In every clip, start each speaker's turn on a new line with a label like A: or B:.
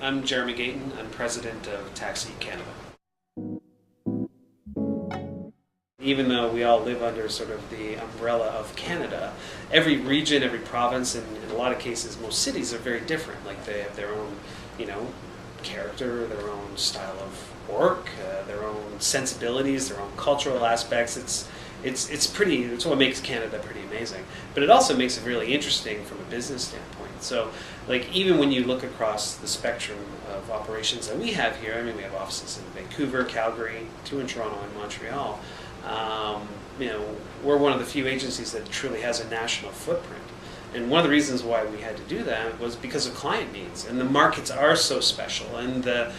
A: I'm Jeremy Gayton. I'm president of Taxi Canada. Even though we all live under sort of the umbrella of Canada, every region, every province, and in a lot of cases, most cities are very different. Like they have their own, character, their own style of work, their own sensibilities, their own cultural aspects. It's what makes Canada pretty amazing. But it also makes it really interesting from a business standpoint. So, like, even when you look across the spectrum of operations that we have here, I mean, we have offices in Vancouver, Calgary, 2 in Toronto and Montreal. We're one of the few agencies that truly has a national footprint. And one of the reasons why we had to do that was because of client needs. And the markets are so special, and the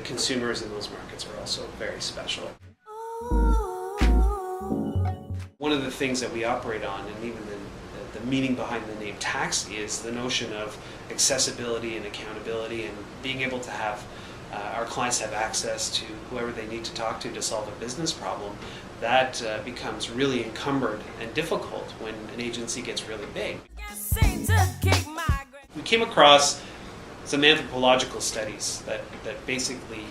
A: consumers in those markets are also very special. One of the things that we operate on, and even the meaning behind the name taxi, is the notion of accessibility and accountability, and being able to have our clients have access to whoever they need to talk to solve a business problem. That becomes really encumbered and difficult when an agency gets really big. We came across some anthropological studies that basically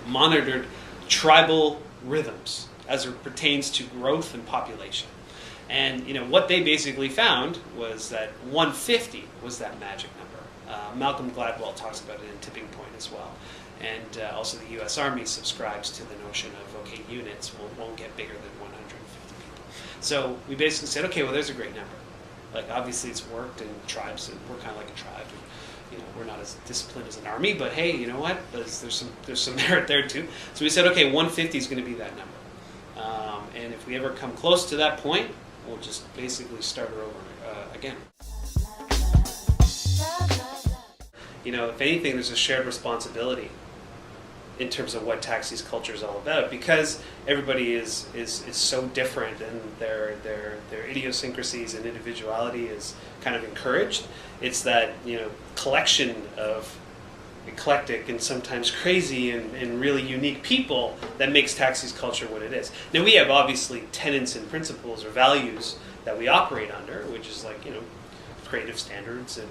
A: monitored tribal rhythms as it pertains to growth and population. And what they basically found was that 150 was that magic number. Malcolm Gladwell talks about it in Tipping Point as well. And also the U.S. Army subscribes to the notion of, okay, units won't get bigger than 150 people. So we basically said, okay, well, there's a great number. Like, obviously it's worked in tribes, and we're kind of like a tribe. And, we're not as disciplined as an army, but hey, you know what? There's some merit there too. So we said, okay, 150 is going to be that number. And if we ever come close to that point, we'll just basically start her over again. If anything, there's a shared responsibility in terms of what taxi's culture is all about, because everybody is so different, and their idiosyncrasies and individuality is kind of encouraged. It's that collection of eclectic and sometimes crazy and really unique people that makes taxi's culture what it is. Now, we have obviously tenets and principles or values that we operate under, which is like creative standards and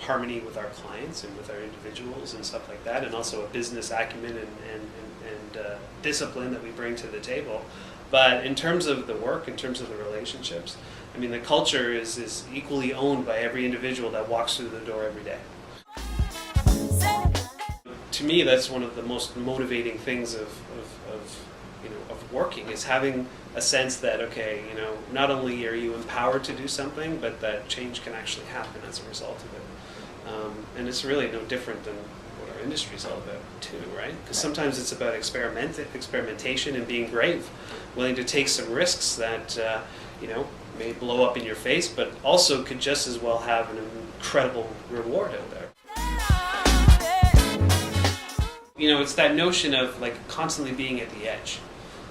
A: harmony with our clients and with our individuals and stuff like that, and also a business acumen and discipline that we bring to the table. But in terms of the work, in terms of the relationships, I mean, the culture is equally owned by every individual that walks through the door every day. To me, that's one of the most motivating things of working, is having a sense that, okay, not only are you empowered to do something, but that change can actually happen as a result of it. And it's really no different than what our industry is all about too, right? Because sometimes it's about experimentation and being brave, willing to take some risks that may blow up in your face, but also could just as well have an incredible reward out there. It's that notion of like constantly being at the edge,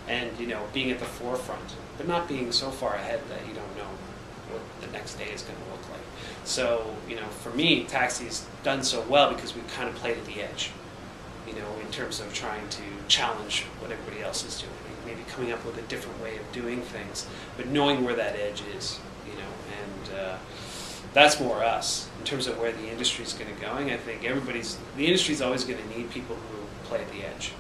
A: and being at the forefront, but not being so far ahead that you don't know what the next day is going to look like. So, for me, taxi's done so well because we've kind of played at the edge, in terms of trying to challenge what everybody else is doing, maybe coming up with a different way of doing things, but knowing where that edge is, and that's more us. In terms of where the industry's going to go, I think the industry's always going to need people who play at the edge.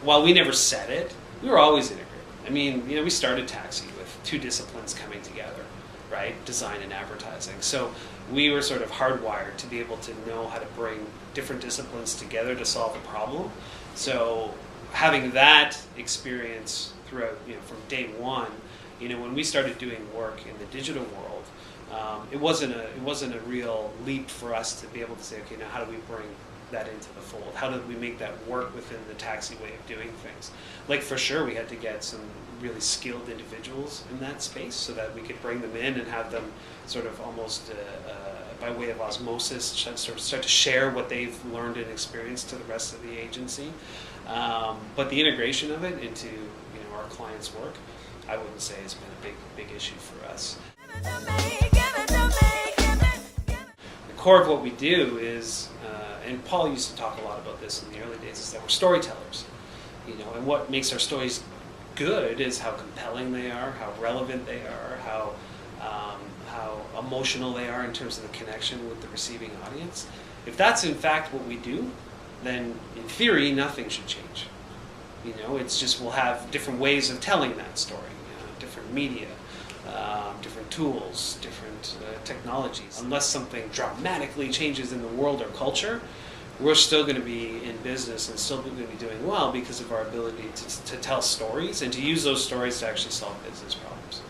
A: While we never said it, we were always integrated. I mean, we started taxi with 2 disciplines coming together, right? Design and advertising. So we were sort of hardwired to be able to know how to bring different disciplines together to solve a problem. So having that experience throughout, from day one, when we started doing work in the digital world, it wasn't a real leap for us to be able to say, okay, now how do we bring that into the fold? How did we make that work within the taxi way of doing things? Like, for sure, we had to get some really skilled individuals in that space so that we could bring them in and have them sort of almost by way of osmosis sort of start to share what they've learned and experienced to the rest of the agency. But the integration of it into our clients' work, I wouldn't say has been a big issue for us. The core of what we do is, and Paul used to talk a lot about this in the early days, is that we're storytellers. And what makes our stories good is how compelling they are, how relevant they are, how emotional they are in terms of the connection with the receiving audience. If that's in fact what we do, then in theory nothing should change. You know, it's just we'll have different ways of telling that story, different media, different tools, different technologies. Unless something dramatically changes in the world or culture, we're still going to be in business and still going to be doing well because of our ability to tell stories and to use those stories to actually solve business problems.